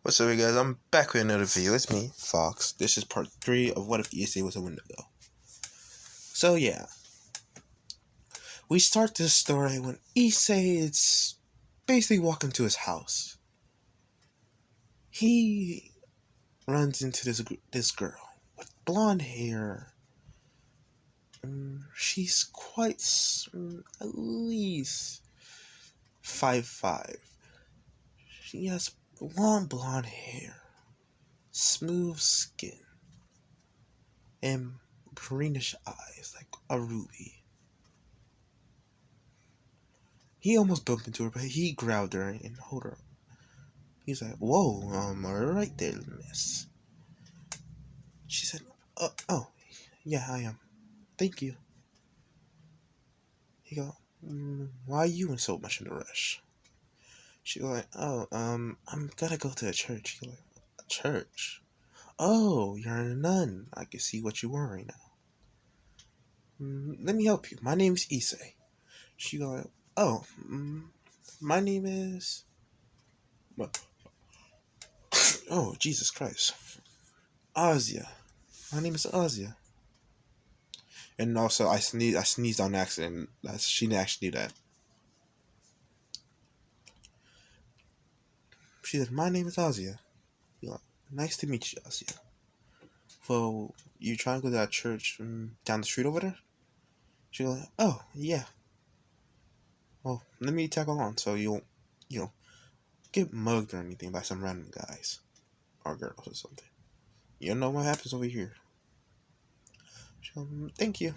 What's up, you guys? I'm back with another video. It's me, Fox. This is part 3 of What If Issei Was a Wendigo. So, yeah. We start this story when Issei is basically walking to his house. He runs into this girl with blonde hair. She's quite, at least 5'5". She has long blonde hair, smooth skin, and greenish eyes like a ruby. He almost bumped into her, but he grabbed her and held her up. He's like, "Whoa, right there, miss." She said, "Oh, yeah, I am. Thank you." He go, "Why are you in so much in a rush?" She go like, "Oh, I'm gonna go to a church." He go like, "A church? Oh, you're a nun. I can see what you're wearing now. Let me help you. My name's Issei." She go like, "Oh, my name is..." Oh, Jesus Christ. Azia. My name is Azia. And also, I sneezed on accident. She didn't actually do that. She said, "My name is Azia." You're like, "Nice to meet you, Azia. Well, you trying to go to that church down the street over there?" She goes, "Oh, yeah. Well, let me tag along so you won't, get mugged or anything by some random guys or girls or something. You know what happens over here." She goes, "Thank you."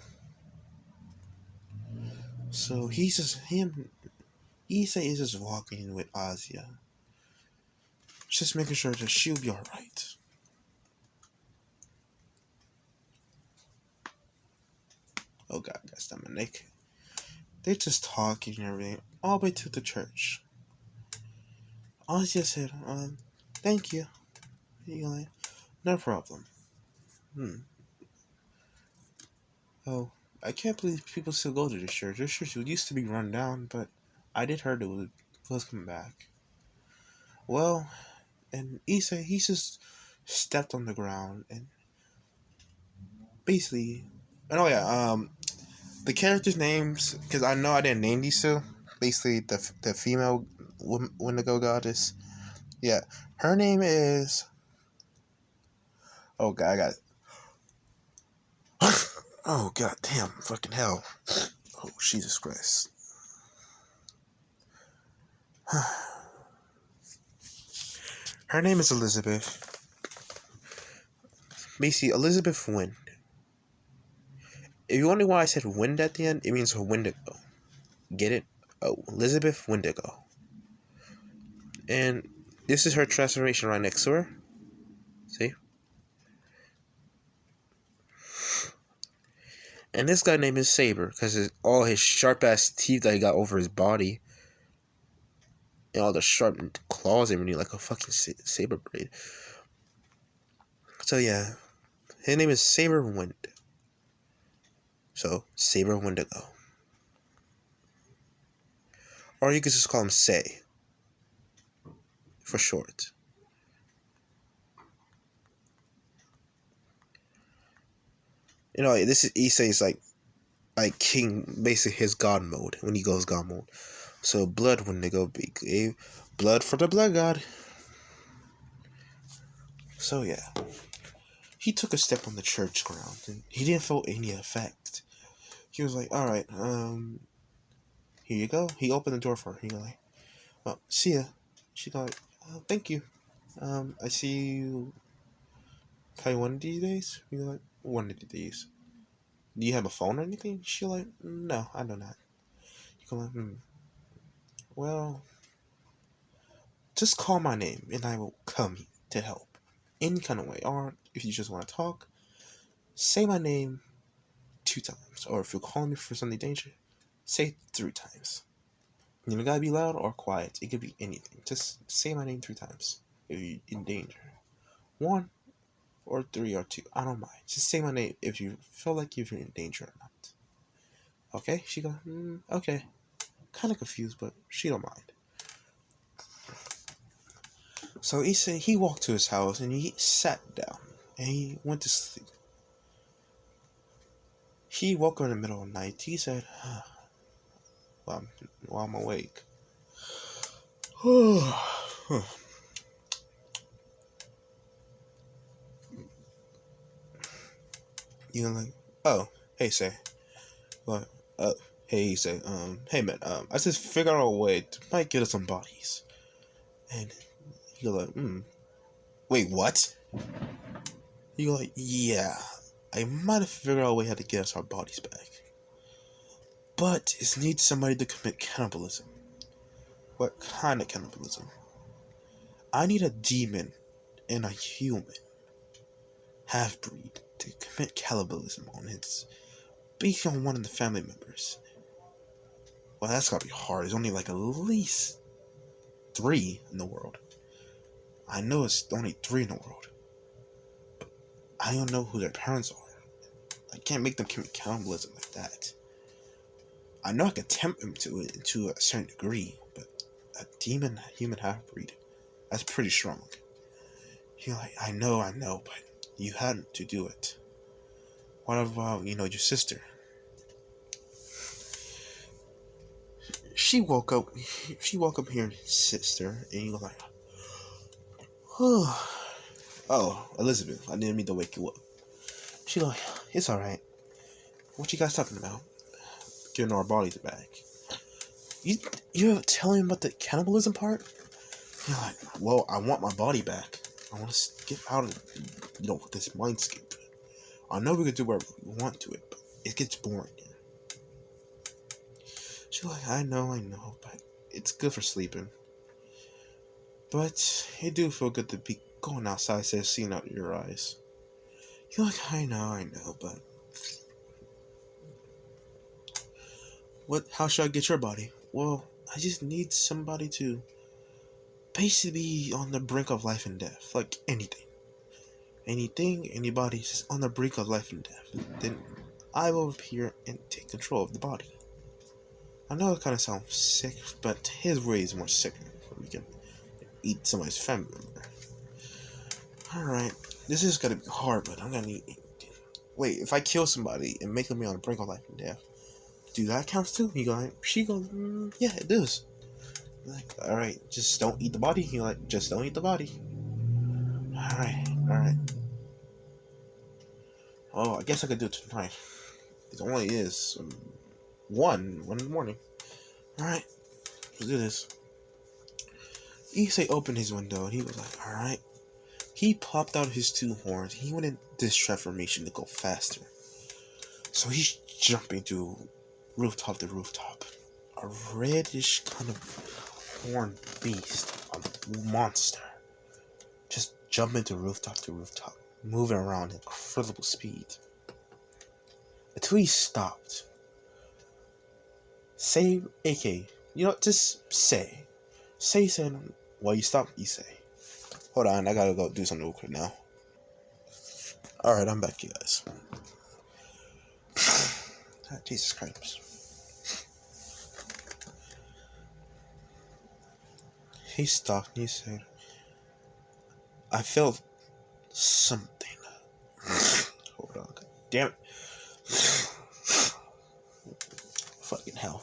So Issei is just walking with Azia, just making sure that she'll be alright. Oh God, that's my neck. They're just talking and everything all the way to the church. Azia said, "Thank you." You're like, "No problem." Oh, I can't believe people still go to this church. This church used to be run down, but I did heard it was coming back. Well, and Issei, he just stepped on the ground and basically, oh yeah, the characters' names, because I know I didn't name these two. Basically, the female Wendigo goddess. Yeah, her name is... Oh God, I got it. Oh God, damn, fucking hell. Oh Jesus Christ. Her name is Elizabeth. Basically, Elizabeth Wind. If you wonder why I said Wind at the end, it means her Wendigo. Get it? Oh, Elizabeth Wendigo. And this is her transformation right next to her. See? And this guy name is Saber, because all his sharp ass teeth that he got over his body, and all the sharp claws and everything, like a fucking saber blade. So yeah, his name is Saber Wind. So Saber Wendigo, or you could just call him Say for short. You know, this is Issei's like king, basically his god mode when he goes god mode. So Blood Wendigo, be blood for the blood god. So yeah, he took a step on the church ground and he didn't feel any effect. He was like, "All right, here you go." He opened the door for her. He was like, "Well, see ya." She go like, "Thank you. I see you probably one of these days." He go like, "One of these. Do you have a phone or anything?" She like, "No, I do not." He go like, "Well, just call my name and I will come to help. Any kind of way. Or if you just want to talk, say my name 2 times. Or if you're calling me for something dangerous, say 3 times. You don't gotta be loud or quiet. It could be anything. Just say my name 3 times if you're in danger. 1 or 3 or 2. I don't mind. Just say my name if you feel like you're in danger or not." Okay? She go, "Okay." Kind of confused, but she don't mind. So he walked to his house and he sat down and he went to sleep. He woke up in the middle of the night. He said, while I'm awake. You know, like, oh, hey, say, what, hey, he said, hey, man, I just figured out a way to might get us some bodies. And you're like, wait, what? You're like, yeah, I might have figured out a way how to get us our bodies back. But it needs somebody to commit cannibalism. What kind of cannibalism? I need a demon and a human half-breed to commit cannibalism on its based on one of the family members. Well, that's gotta be hard. There's only like at least 3 in the world. I know it's only 3 in the world. But I don't know who their parents are. I can't make them commit cannibalism like that. I know I can tempt them to it to a certain degree, but a demon human half-breed, that's pretty strong. You're like, I know, but you had to do it. What about, your sister? She woke up hearing sister, and you're like, oh, Elizabeth, I didn't mean to wake you up. She's like, it's alright. What you guys talking about? Getting our bodies back. You're telling me about the cannibalism part? You're like, well, I want my body back. I want to get out of, this mindscape. I know we could do whatever we want to it, but it gets boring here. She's like, I know, but it's good for sleeping. But it do feel good to be going outside, says seeing out of your eyes. You're like, I know, but how should I get your body? Well, I just need somebody to basically be on the brink of life and death. Like anything, anybody just on the brink of life and death. Then I will appear and take control of the body. I know it kind of sounds sick, but his way is more sicker. We can eat somebody's family member. Alright, this is gonna be hard, but I'm gonna need. Wait, if I kill somebody and make them be on the brink of life and death, do that count too? She goes, yeah, it does. Like, alright, just don't eat the body. You're like, just don't eat the body. Alright. Oh, I guess I could do it tonight. It only is 1 in the morning. Alright, let's do this. Issei opened his window and he was like, alright. He popped out his 2 horns. He went in this transformation to go faster. So he's jumping to rooftop to rooftop. A reddish kind of horned beast, a monster, just jumping to rooftop, moving around at incredible speed. Until he stopped. Say, AK, just say. Say said, well, you stopped, you say. Hold on, I gotta go do something real quick now. Alright, I'm back, you guys. Jesus Christ. He stopped and he said, I felt something. Hold on, God damn it. Fucking hell.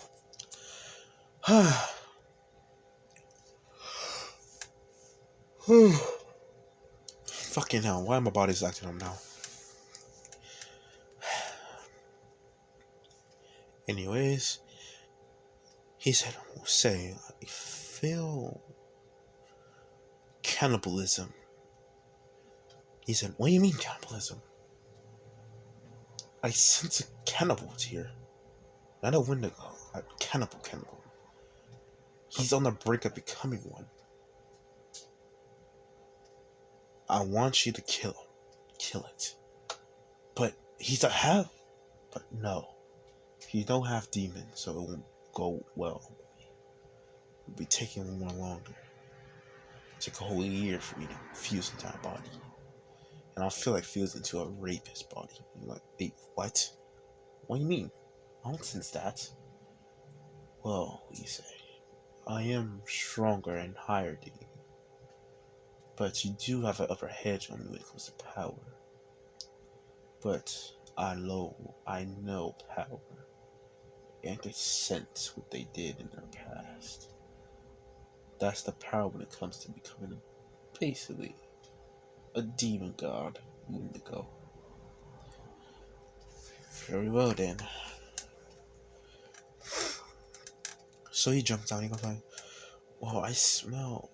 Fucking hell, why my body's acting up now? Anyways, he said, say, I feel cannibalism. He said, what do you mean cannibalism? I sense a cannibal here. Not a Wendigo, a cannibal. He's on the brink of becoming one. I want you to kill it. But he's a half, but no. He's no half demon, so it won't go well. It'll be taking more longer. It'll take a whole year for me to fuse into our body. And I'll feel like fusing into a rapist body. I'm like, wait, what? What do you mean? I don't sense that. Well, you say, I am stronger and higher than you. But you do have an upper hedge on me when it comes to power. But I know power. And I can sense what they did in their past. That's the power when it comes to becoming basically a demon god, Wendigo. Very well then. So he jumps down, he goes like, "Whoa, I smell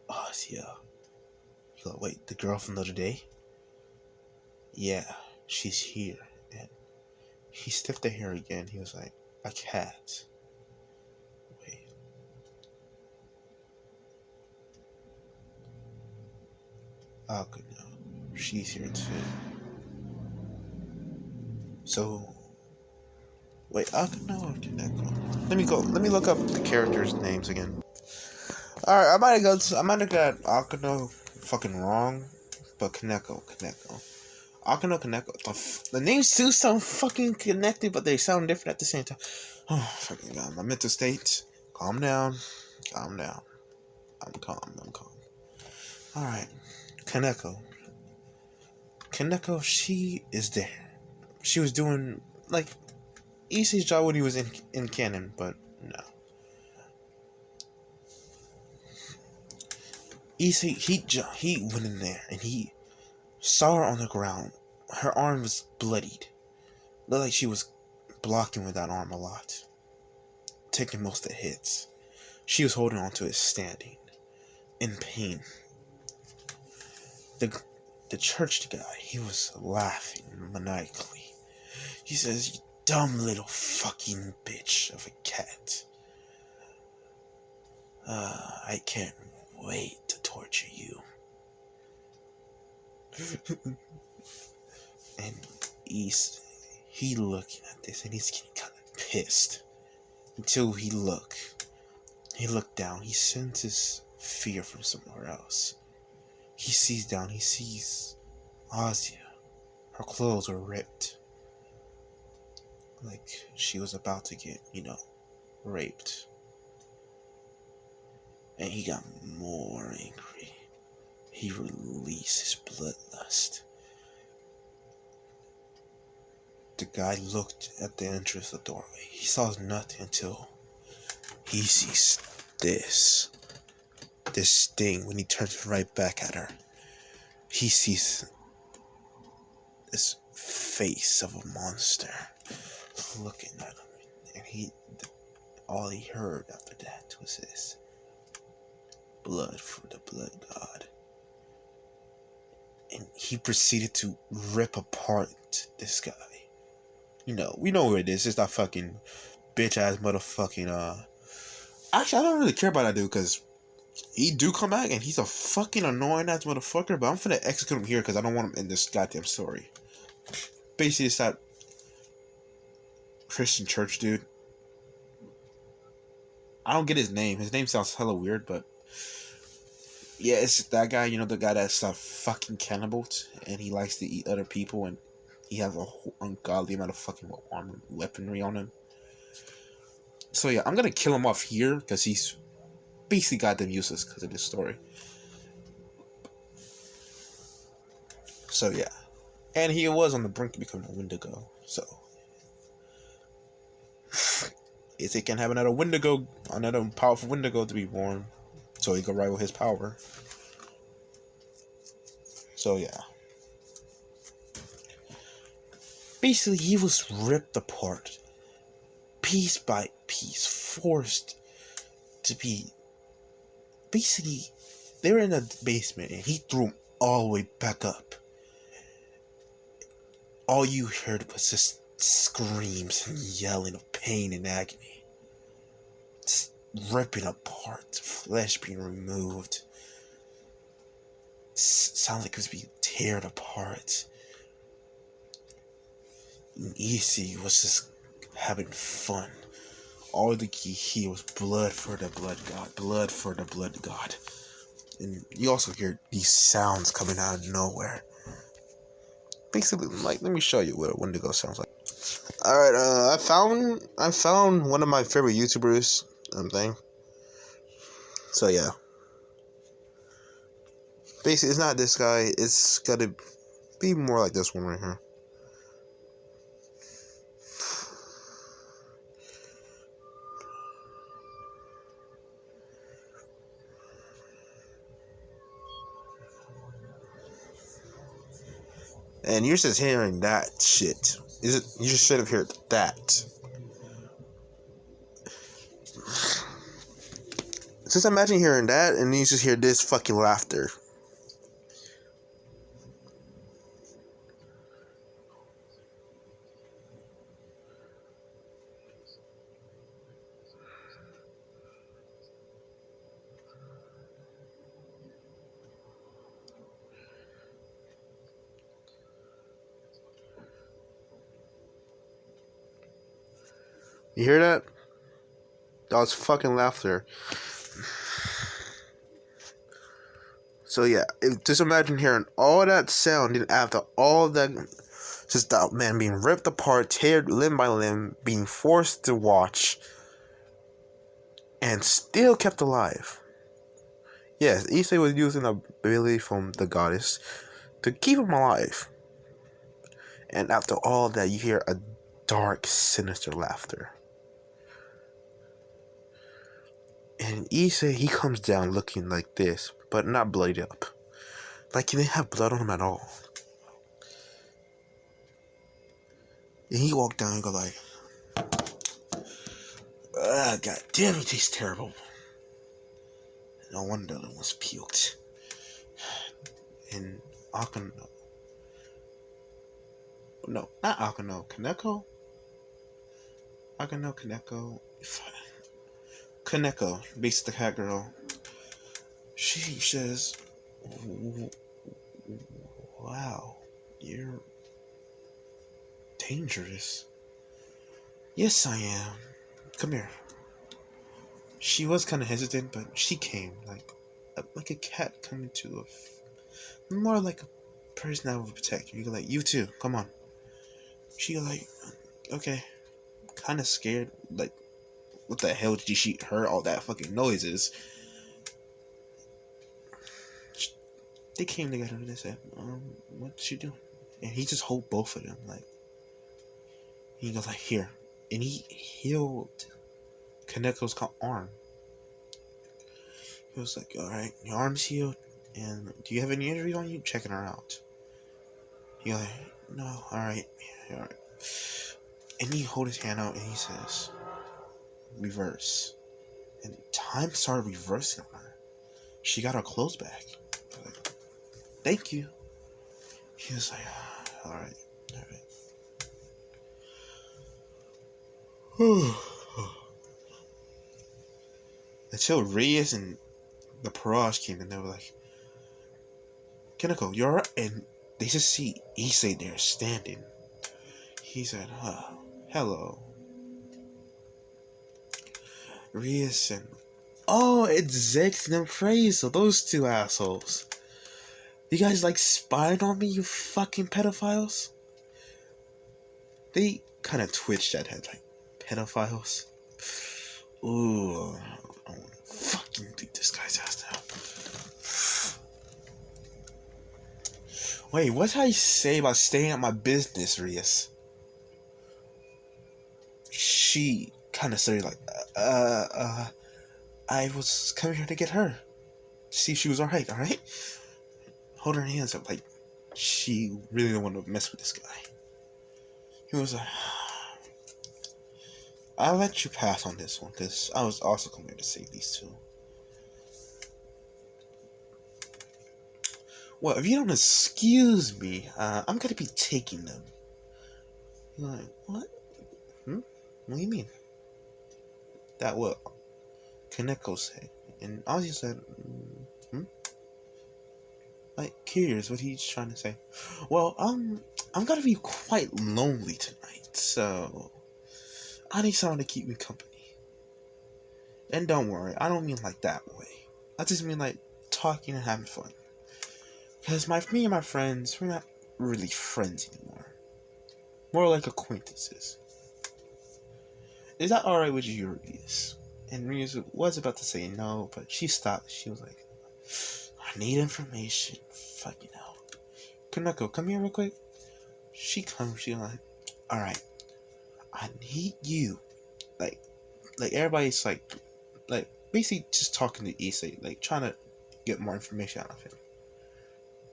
Asia." He goes, "Wait, the girl from the other day?" "Yeah, she's here." And he sniffed at her again. He was like, "A cat." Wait. Oh, good no. She's here too. So, wait, Akano or Kaneko? Let me look up the characters' names again. Alright, I might have got Akano fucking wrong, but Kaneko. Akano, Kaneko. The names do sound fucking connected, but they sound different at the same time. Oh, fucking god, my mental state. Calm down. I'm calm. Alright, Kaneko, she is there. She was doing, like, Issei's job when he was in canon, but no. Issei, he went in there, and he saw her on the ground. Her arm was bloodied. Looked like she was blocking with that arm a lot. Taking most of the hits. She was holding on to it standing. In pain. The church guy, he was laughing maniacally. He says, "You dumb little fucking bitch of a cat. I can't wait to torture you." And he looking at this and he's getting kind of pissed. Until he looked down, he senses fear from somewhere else. He sees down, he sees Asia. Her clothes were ripped. Like she was about to get, raped. And he got more angry. He released his bloodlust. The guy looked at the entrance of the doorway. He saw nothing until he sees this thing. When he turns right back at her, he sees this face of a monster looking at him. And all he heard after that was this: "Blood for the blood god." And he proceeded to rip apart this guy. We know who it is. It's that fucking bitch ass motherfucking Actually, I don't really care about that dude, because he do come back and he's a fucking annoying ass motherfucker, but I'm finna execute him here because I don't want him in this goddamn story. Basically, it's that Christian church dude. I don't get his name. His name sounds hella weird, but yeah, it's that guy, the guy that's a fucking cannibal, and he likes to eat other people, and he has a whole ungodly amount of fucking armored weaponry on him. So yeah, I'm gonna kill him off here, because he's basically goddamn useless because of this story. So yeah. And he was on the brink of becoming a Wendigo, so if he can have another powerful Wendigo to be born, so he can rival his power. So yeah. Basically, he was ripped apart, piece by piece, forced to be. Basically, they were in a basement, and he threw them all the way back up. All you heard was just screams and yelling of pain and agony. Just ripping apart, flesh being removed. Sounded like it was being teared apart. And Issei was just having fun. All the key here was blood for the blood god, blood for the blood god. And you also hear these sounds coming out of nowhere. Basically, like, let me show you what a Wendigo sounds like. Alright, I found one of my favorite YouTubers thing. So yeah. Basically, it's not this guy. It's gotta be more like this one right here. And you're just hearing that shit. Is it? You just should have heard that. Just imagine hearing that, and you just hear this fucking laughter. You hear that? That was fucking laughter. So yeah, just imagine hearing all that sound, and after all that, just that man being ripped apart, teared limb by limb, being forced to watch, and still kept alive. Yes, issei was using an ability from the goddess to keep him alive. And after all that, you hear a dark, sinister laughter. And issei, he comes down looking like this, but not bloodied up. Like he didn't have blood on him at all. And he walked down and go like, God damn, he tastes terrible. No wonder the other one's puked. And Akano. No, not Akano. Kaneko? Akano, Kaneko, basically the cat girl. She says, wow, you're dangerous. Yes, I am. Come here. She was kind of hesitant, but she came like a cat coming to more like a person that would protect you. You go like, you too, come on. She go like, okay, kind of scared. Like, what the hell did she heard all that fucking noises? They came together and they said, what's she doing? And he just hold both of them like. He goes like, here, and he healed Kaneko's arm. He was like, alright, your arm's healed, and do you have any injuries on you? Checking her out. He like, no, alright. And he hold his hand out and he says, reverse. And time started reversing on her. She got her clothes back. Like, thank you. He was like, alright. Until Reyes and the Parage came in, they were like, Kaneko, you're right. And they just see issei there standing. He said, hello. Reyes and oh, it's Zex and Appraisal, those two assholes. You guys like spying on me, you fucking pedophiles? They kind of twitched at head like, pedophiles? Ooh, I want to fucking beat this guy's ass now. Wait, what's how you say about staying at my business, Reyes? She kind of started like, I was coming here to get her. See if she was alright. Hold her hands up like she really didn't want to mess with this guy. He was like, I'll let you pass on this one, because I was also coming here to save these two. Well, if you don't excuse me, I'm gonna be taking them. You're like, what? What do you mean? That what Kaneko said. And Ozzy said, like, curious what he's trying to say. Well, I'm gonna be quite lonely tonight, so I need someone to keep me company. And don't worry, I don't mean like that way. I just mean like talking and having fun. Because me and my friends, we're not really friends anymore. More like acquaintances. Is that alright with you, Reyes? And Reyes was about to say no, but she stopped. She was like, I need information. Fucking hell. Kaneko, come here real quick. She comes, she like, alright, I need you. Like everybody's like basically just talking to Issei, like trying to get more information out of him.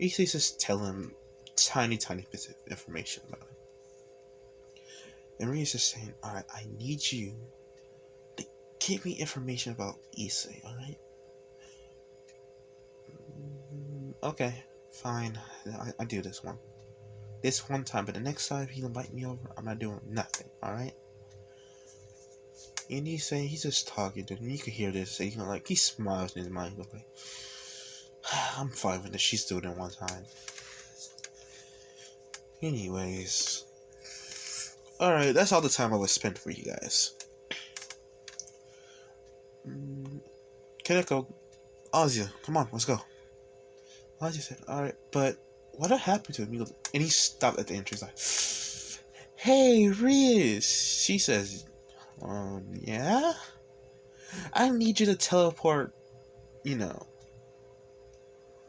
Issei's just telling him tiny bits of information about him. And Ria's just saying, alright, I need you to give me information about Issei, alright? Okay, fine. I do this one. This one time, but the next time he invite me over, I'm not doing nothing, alright? And he's just talking to him. You can hear this. He like he smiles in his mind. He's like, I'm fine with this. She's doing it one time. Anyways, all right. That's all the time I was spent for you guys. Kaneko, Ozzy, come on, let's go. Ozzy said, all right, but what happened to him? He goes, and he stopped at the entrance like, hey, Riz. She says, yeah? I need you to teleport,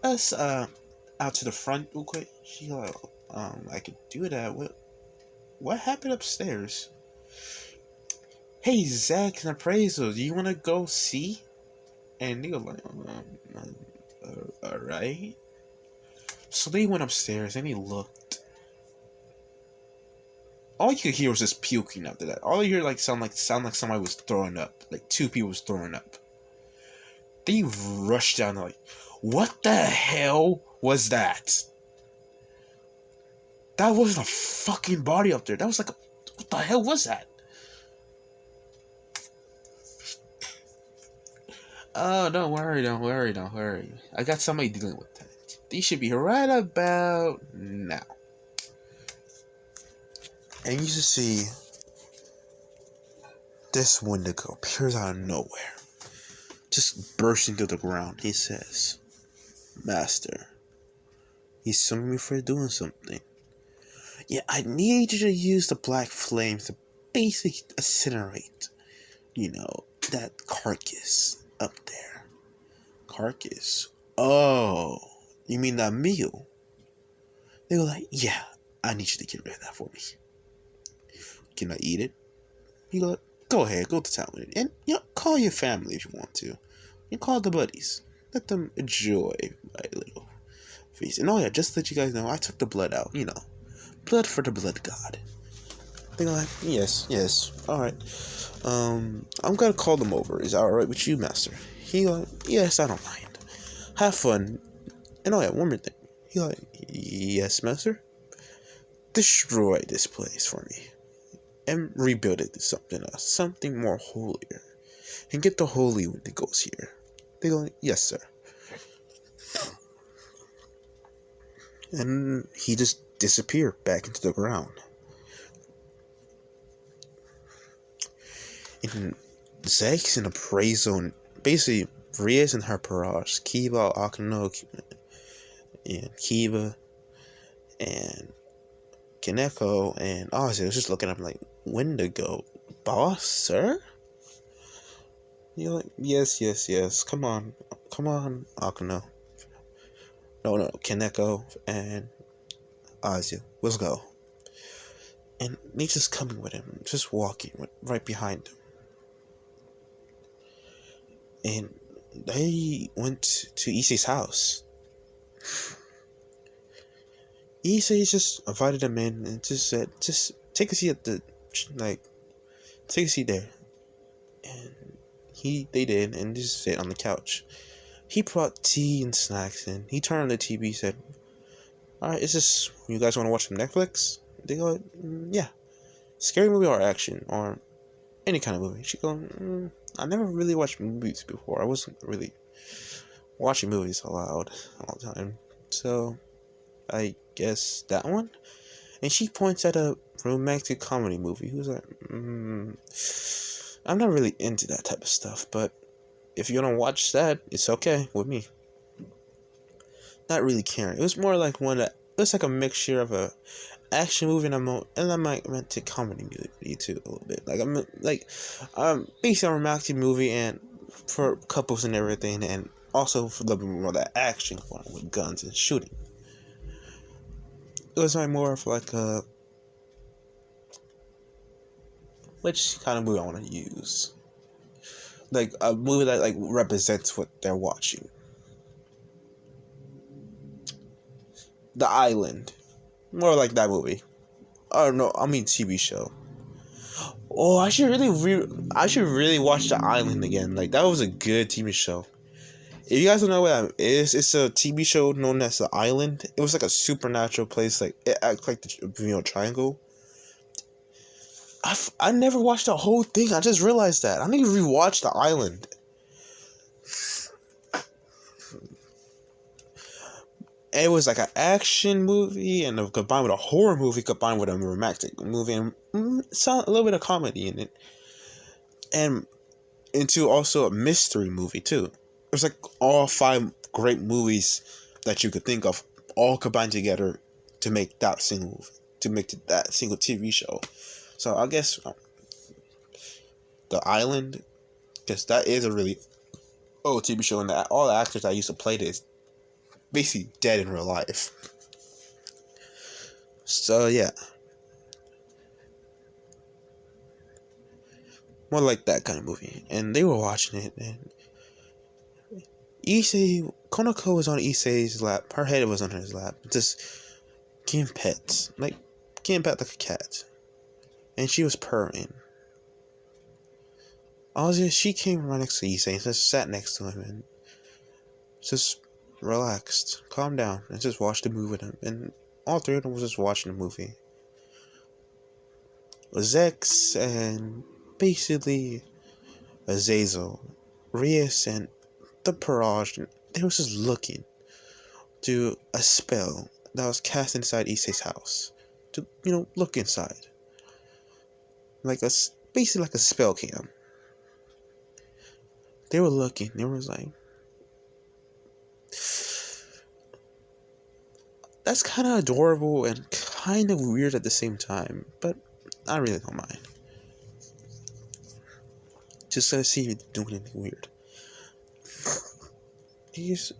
us, out to the front real quick. She like, I could do that. What happened upstairs? Hey, Zach and Appraisal, do you want to go see? And they go like, alright. So they went upstairs and he looked. All you could hear was just puking after that. All you hear sound like somebody was throwing up. Like two people was throwing up. They rushed down like, what the hell was that? That wasn't a fucking body up there. That was like what the hell was that? Oh, don't worry. I got somebody dealing with that. They should be right about now. And you just see this Wendigo appears out of nowhere. Just bursting through the ground. He says, Master, he's summing me for doing something. Yeah, I need you to use the black flames to basically incinerate, that carcass up there. Carcass? Oh, you mean that meal? They were like, yeah, I need you to get rid of that for me. Can I eat it? You go ahead, go to town with it. And, call your family if you want to. You call the buddies. Let them enjoy my little feast. And just to let you guys know, I took the blood out, Blood for the blood god. They're like, yes, alright. I'm gonna call them over. Is that alright with you, Master? He like, yes, I don't mind. Have fun. And one more thing. He like, yes, Master? Destroy this place for me. And rebuild it to something else. Something more holier. And get the holy Wendigos here. They go, yes, sir. And he just disappeared back into the ground. And Zake's in a prey zone. Basically, Ria's in her barrage. Kiba, Akano, and Kiba, and Kaneko, and Ozzy was just looking at him like, Wendigo, boss, sir? You're like, yes. Come on, Akano. No, Kaneko and Ozzy, let's go. And he's just coming with him, just walking right behind him. And they went to Issei's house. Issei just invited him in and just said, just take a seat at take a seat there. And they did, and just sit on the couch. He brought tea and snacks in. He turned on the TV, said, alright, you guys want to watch some Netflix? They go, yeah. Scary movie or action, or any kind of movie. She go, I never really watched movies before. I wasn't really watching movies aloud all the time. So, I guess that one? And she points at a romantic comedy movie. He was like, I'm not really into that type of stuff, but if you want to watch that, it's okay with me. Not really caring. It was more like it was like a mixture of a action movie and a romantic comedy movie too, a little bit. Based on a romantic movie and for couples and everything, and Also, for a little bit more of that action going on with guns and shooting. It was like more of like a, which kind of movie I want to use. Like a movie that like represents what they're watching. The Island. More like that movie. Oh no, I mean TV show. Oh, I should really watch The Island again. Like that was a good TV show. If you guys don't know what that is, it's a TV show known as The Island. It was like a supernatural place. Like it acts like the Bermuda Triangle. I never watched the whole thing. I just realized that. I need to rewatch The Island. And it was like an action movie and combined with a horror movie combined with a romantic movie and a little bit of comedy in it. And into also a mystery movie too. It was like all 5 great movies that you could think of all combined together to make that single movie, to make that single TV show. So I guess The Island, because that is a really old TV show, and all the actors that used to play this basically dead in real life. So yeah, more like that kind of movie. And they were watching it, and Issei, Konako was on Issei's lap. Her head was on his lap, just getting pets, like getting pet like a cat, and she was purring. She came right next to Issei and just sat next to him and just relaxed, calmed down, and just watched the movie with him. And all 3 of them was just watching the movie. Zex and basically Azazel, Rias, and the Parage, they was just looking to a spell that was cast inside Issei's house. To, look inside. Basically like a spell cam. They were looking, they was like, that's kind of adorable and kind of weird at the same time, but I really don't mind. Just to see you doing anything weird. Asia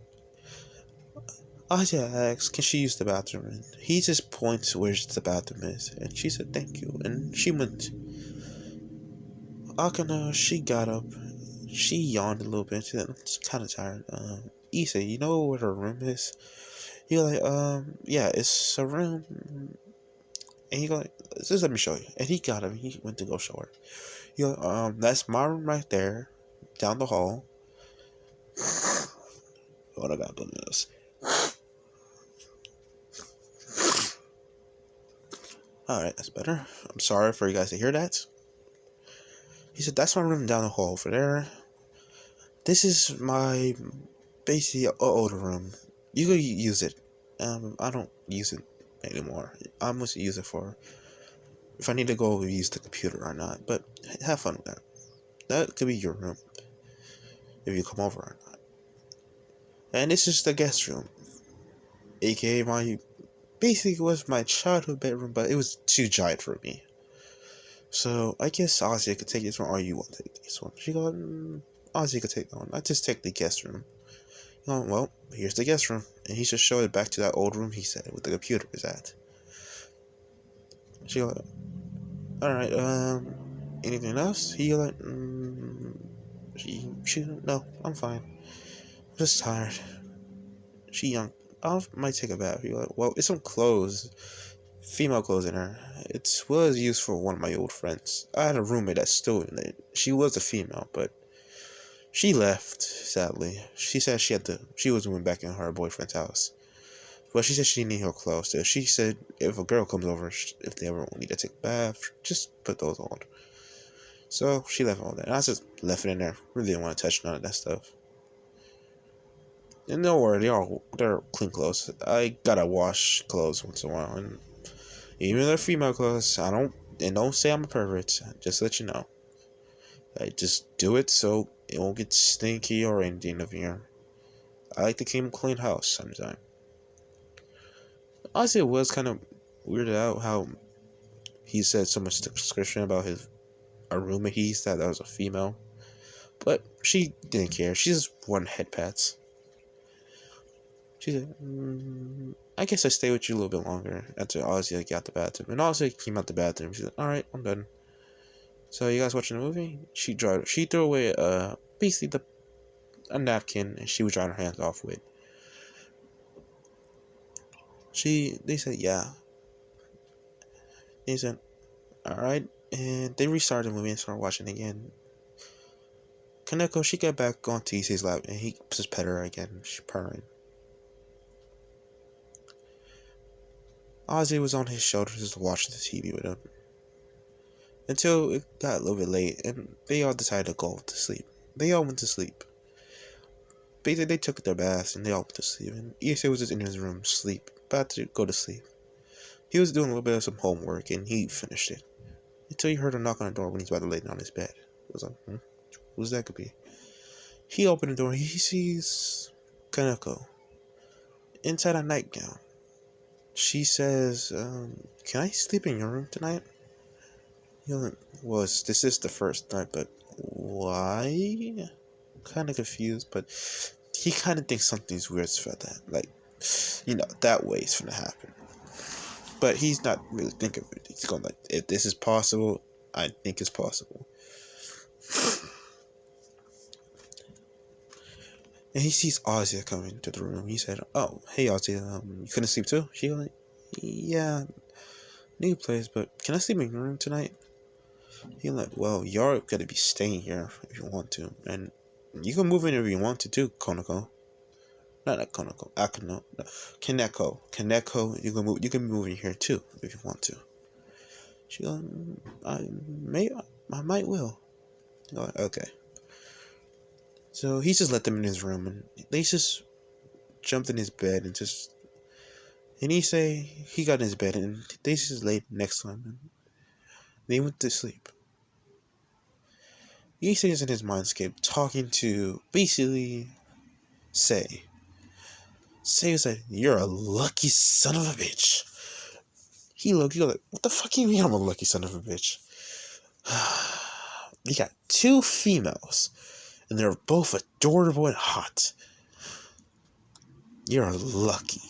asks, can she use the bathroom? And he just points where the bathroom is, and she said thank you, and she went. Akana, she got up, she yawned a little bit, she said, I'm kind of tired. Issei, you know where her room is? You're like, yeah, it's a room. And he go like, just let me show you. And he got him. He went to go show her. You're like, that's my room right there, down the hall. What I got to this? All right, that's better. I'm sorry for you guys to hear that. He said, that's my room down the hall over there. This is my basically older room. You could use it. I don't use it anymore. I must use it for if I need to go use the computer or not. But have fun with that. That could be your room if you come over or not. And this is the guest room, aka basically was my childhood bedroom, but it was too giant for me. So I guess Ozzy could take this one, or you want to take this one. She goes, Ozzy could take that one. I just take the guest room. Well, here's the guest room. And he just showed it back to that old room he said, where the computer is at. She goes, alright, anything else? He goes, no, I'm fine. I'm just tired. She young. I might take a bath. He goes, well, it's some clothes. Female clothes in her. It was used for one of my old friends. I had a roommate that's still in it. She was a female, but she left, sadly. She said she was moving back in her boyfriend's house. But she said she needed her clothes. So she said if a girl comes over, if they ever need to take a bath, just put those on. So she left all that. And I just left it in there. Really didn't want to touch none of that stuff. And don't worry, they're clean clothes. I gotta wash clothes once in a while. And even if they're female clothes, don't say I'm a pervert. Just to let you know. I just do it so it won't get stinky or anything of here. I like to keep a clean house sometimes. Honestly, it was kind of weirded out how he said so much description about a roommate he said that was a female. But she didn't care. She just wore head pats. She said, I guess I stay with you a little bit longer after Ozzy got out the bathroom. And Ozzy came out the bathroom. She said, alright, I'm done. So you guys watching the movie? She threw away basically a napkin and she was drying her hands off with. They said, yeah. They said, alright. And they restarted the movie and started watching again. Kaneko, she got back on Issei's lap and he just pet her again. She's purring. Ozzy was on his shoulders just watching the TV with him. Until it got a little bit late and they all decided to go to sleep. They all went to sleep. Basically, they took their baths and they all went to sleep. And Issei was just in his room, about to go to sleep. He was doing a little bit of some homework and he finished it. Until he heard a knock on the door when he's about to lay down on his bed. It was like, who's that could be? He opened the door. He sees Kaneko inside a nightgown. She says, can I sleep in your room tonight? Well, this is the first night, but why? Kind of confused, but he kind of thinks something's weird about that. Like, that way it's gonna happen. But he's not really thinking of it. He's going like, if this is possible, I think it's possible. And he sees Ozzy coming into the room. He said, oh, hey Ozzy, you couldn't sleep too? She like, yeah, new place, but can I sleep in your room tonight? He like, well, you're gonna be staying here if you want to. And you can move in if you want to too, Konako. Not Konako, Akano. No. Kaneko, you can move in here too if you want to. She like, I might will. Like, okay. So he just let them in his room and they just jumped in his bed and he got in his bed and they just laid next to him and they went to sleep. Issei is in his mindscape talking to basically Sei. Sei was like, you're a lucky son of a bitch. He looked like, what the fuck do you mean I'm a lucky son of a bitch? You got two females and they're both adorable and hot. You're lucky.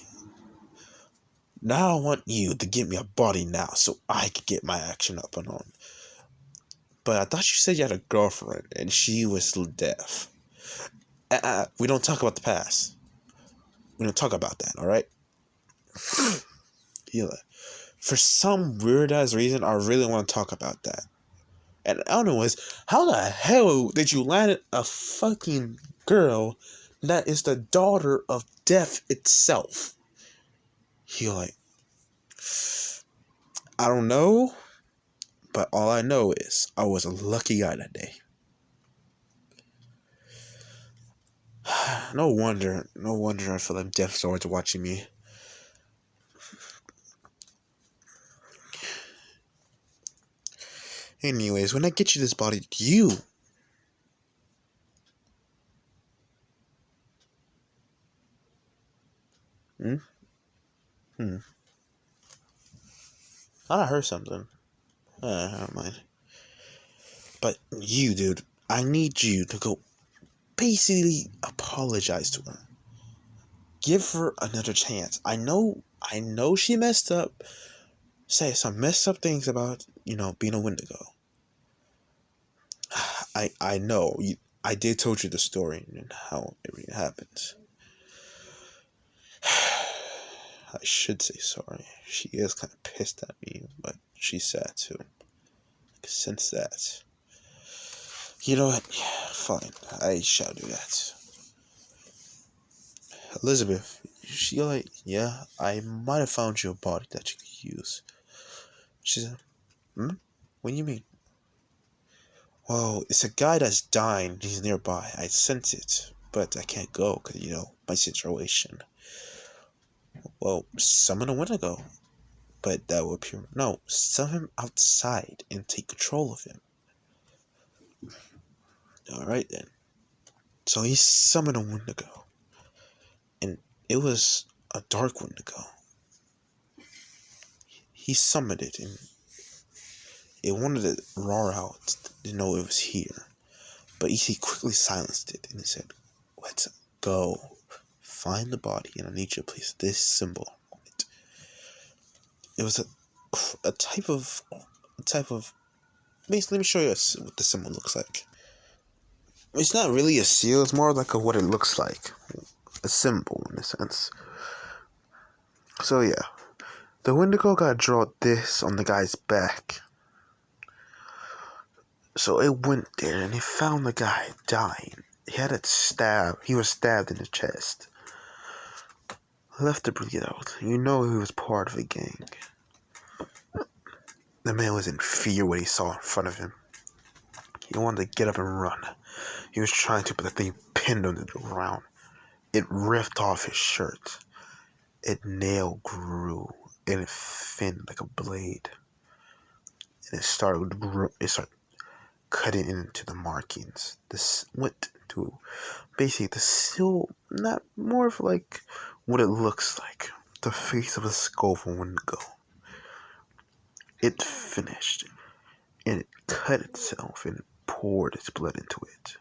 Now I want you to give me a body now so I can get my action up and on. But I thought you said you had a girlfriend and she was deaf. We don't talk about the past. We don't talk about that, alright? For some weird ass reason, I really want to talk about that. And I don't know how the hell did you land a fucking girl that is the daughter of death itself? He like, I don't know, but all I know is I was a lucky guy that day. No wonder I feel like death swords watching me. Anyways, when I get you this body, you I heard something. Never mind. But you, dude, I need you to go basically apologize to her. Give her another chance. I know she messed up. Say some messed up things about, being a Wendigo. I know. I did told you the story and how everything happens. I should say sorry. She is kind of pissed at me, but she's sad too. Since that. You know what? Yeah, fine. I shall do that. Elizabeth, she like, yeah, I might have found you a body that you could use. She said, what do you mean? Well, it's a guy that's dying. He's nearby. I sense it, but I can't go because, my situation. Well, summon a Wendigo. But that would appear. No, summon him outside and take control of him. Alright then. So he summoned a Wendigo. And it was a dark Wendigo. He summoned it and it wanted to roar out to know it was here. But he quickly silenced it and he said, let's go. find the body, and I need you to place this symbol on it. It was a type of. Basically, let me show you what the symbol looks like. It's not really a seal. It's more like what it looks like. A symbol, in a sense. So, yeah. The Wendigo got drawn this on the guy's back. So it went there and it found the guy dying. He was stabbed in the chest. Left to breathe out. You know he was part of a gang. The man was in fear when he saw in front of him. He wanted to get up and run. He was trying to, but the thing pinned him to the ground. It ripped off his shirt. It nail grew and it thinned like a blade. And it started cutting into the markings. This went to basically the seal, not more of like what it looks like. The face of a skull for Wendigo. It finished and it cut itself and it poured its blood into it.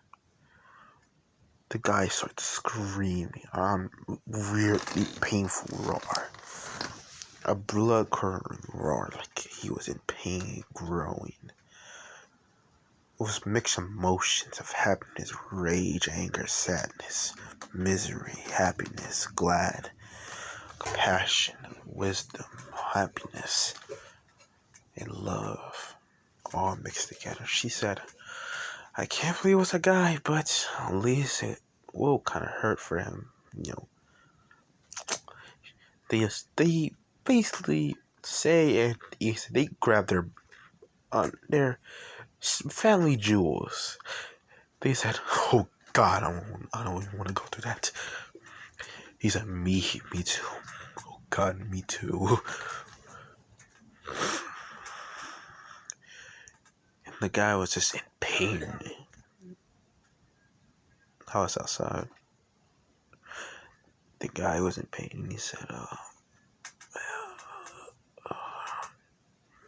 The guy started screaming on weirdly painful roar. A blood-curdling roar like he was in pain, growing. It was mixed emotions of happiness, rage, anger, sadness, misery, happiness, glad, compassion, wisdom, happiness, and love, all mixed together. She said, I can't believe it was a guy, but at least it will kind of hurt for him. You know, they basically say and they grab their family jewels. They said, "Oh God, I don't even want to go through that." He said, "Me too. Oh God, me too." And the guy was just in pain. I was outside. The guy was in pain, and he said,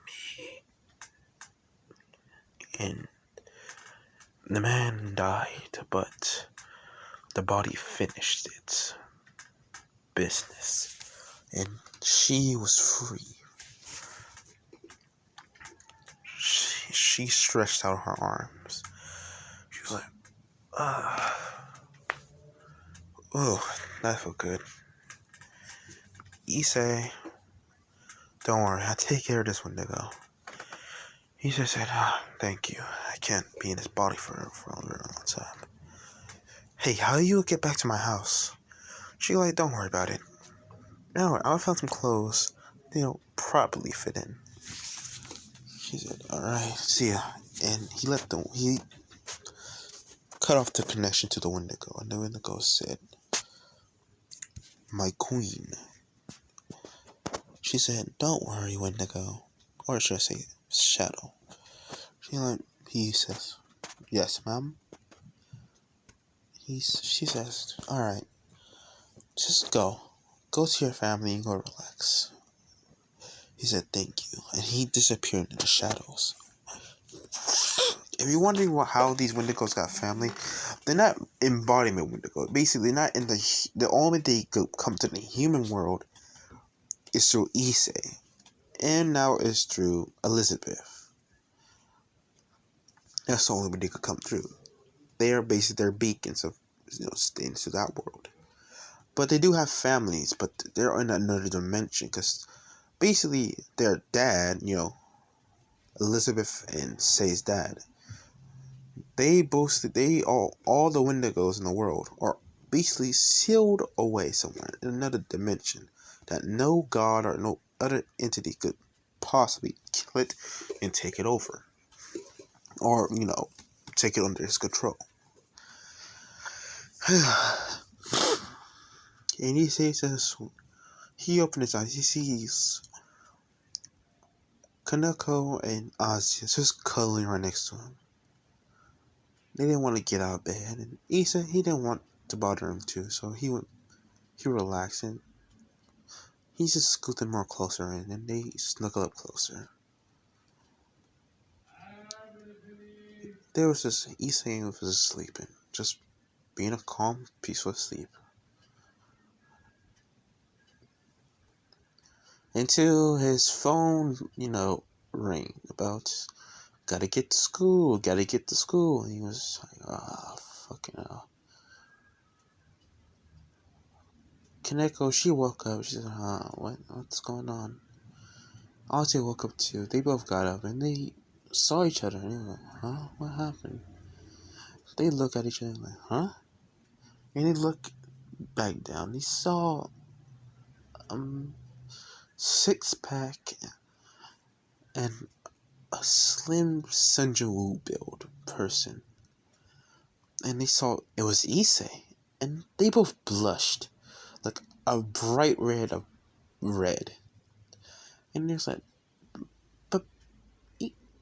me. And the man died, but the body finished its business, and she was free. She stretched out her arms. She was like, oh, that felt good. Issei, don't worry, I'll take care of this Wendigo. He just said, thank you. I can't be in his body for a very long time. Hey, how do you get back to my house? She like, don't worry about it. No, I found some clothes. They don't properly fit in. She said, alright, see ya. And he cut off the connection to the Wendigo. And the Wendigo said, my queen. She said, don't worry, Wendigo. Or should I say, Shadow. He says, yes, ma'am. She says, alright, just go. Go to your family and go relax. He said, thank you. And he disappeared in the shadows. If you're wondering how these Wendigos got family, they're not embodiment Wendigo. Basically, not in the only they come to the human world is through issei. And now it's through Elizabeth. That's the only way they could come through. They are basically their beacons of staying to that world. But they do have families, but they're in another dimension because basically their dad, Elizabeth and Say's dad, all the Wendigos in the world are basically sealed away somewhere in another dimension that no god or no other entity could possibly kill it and take it over. Or, take it under his control. And he says this, he opened his eyes, he sees Kaneko and Ozzy just cuddling right next to him. They didn't want to get out of bed, and Issa, he didn't want to bother him too, so he relaxed, and he just scooted more closer in, and they snuggled up closer. There was just Issa was just sleeping, just being a calm, peaceful sleep. until his phone, rang about, gotta get to school, gotta get to school. And he was like, oh, fucking hell. Kaneko, she woke up. She said, what's going on? Auntie woke up too. They both got up and they saw each other. And they were like, huh? What happened? They look at each other like, huh? And they look back down. They saw six-pack and a slim Sunjawu build person. And they saw it was Issei. And they both blushed. Like a bright red of red. And there's like, but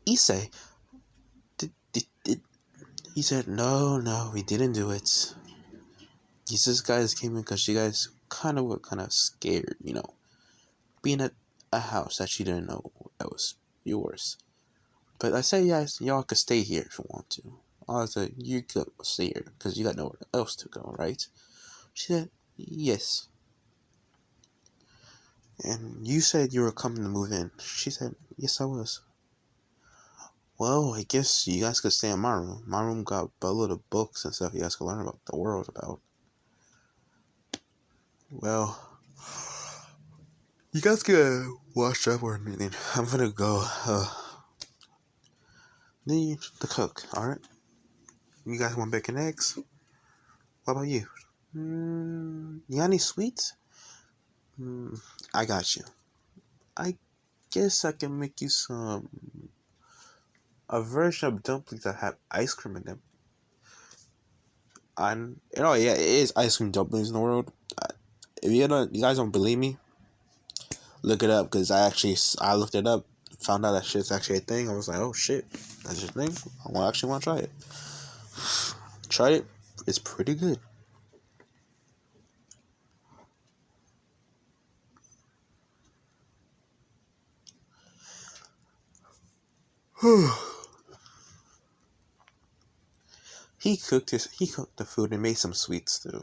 Issei, did he said, no, we didn't do it. These guys came in because you guys were kind of scared, being at a house that you didn't know that was yours. But I said, yes, y'all could stay here if you want to. I said, you could stay here because you got nowhere else to go, right? She said, yes. And you said you were coming to move in. She said, yes, I was. Well, I guess you guys could stay in my room. My room got a lot of books and stuff you guys could learn about the world about. Well, you guys can wash up or anything. I'm gonna go need the cook, alright? You guys want bacon and eggs? What about you? You got any sweets? I got you. I guess I can make you a version of dumplings that have ice cream in them. It is ice cream dumplings in the world. If you guys don't believe me, look it up, because I looked it up, found out that shit's actually a thing. I was like, oh shit, that's a thing. I actually want to try it. Try it. It's pretty good. He cooked the food and made some sweets too.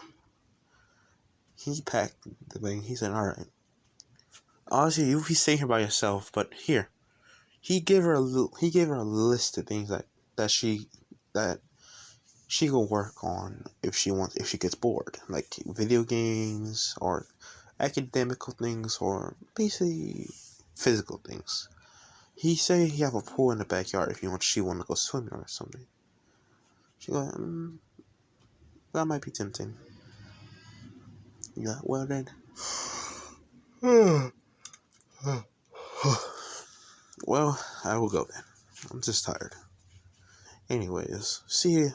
He packed the thing. He said, all right. Honestly, you be staying here by yourself, but here. He gave her a list of things that she will work on if she gets bored, like video games or academical things or basically physical things. He said he have a pool in the backyard if she want to go swimming or something. She go, that might be tempting. Yeah, well then. Well, I will go then. I'm just tired. Anyways, see,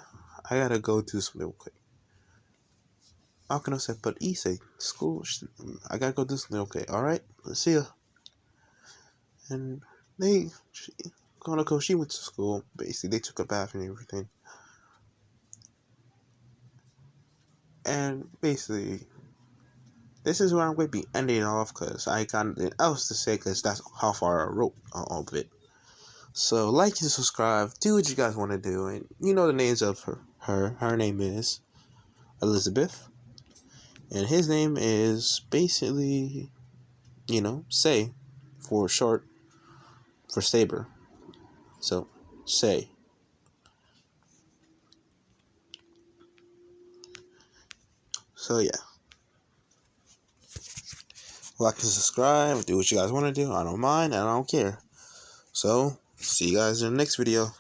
I gotta go do something real quick. Akano said, but Issei, school, I gotta go do something, okay, alright? See ya. And she went to school, basically, they took a bath and everything. And basically, this is where I'm going to be ending off, because I got nothing else to say, because that's how far I wrote all of it. So, like and subscribe, do what you guys want to do, and you know the names of her name is Elizabeth, and his name is basically, Say, for short, for Saber. So, Say. So, yeah. Like and subscribe, do what you guys want to do. I don't mind, and I don't care. So, see you guys in the next video.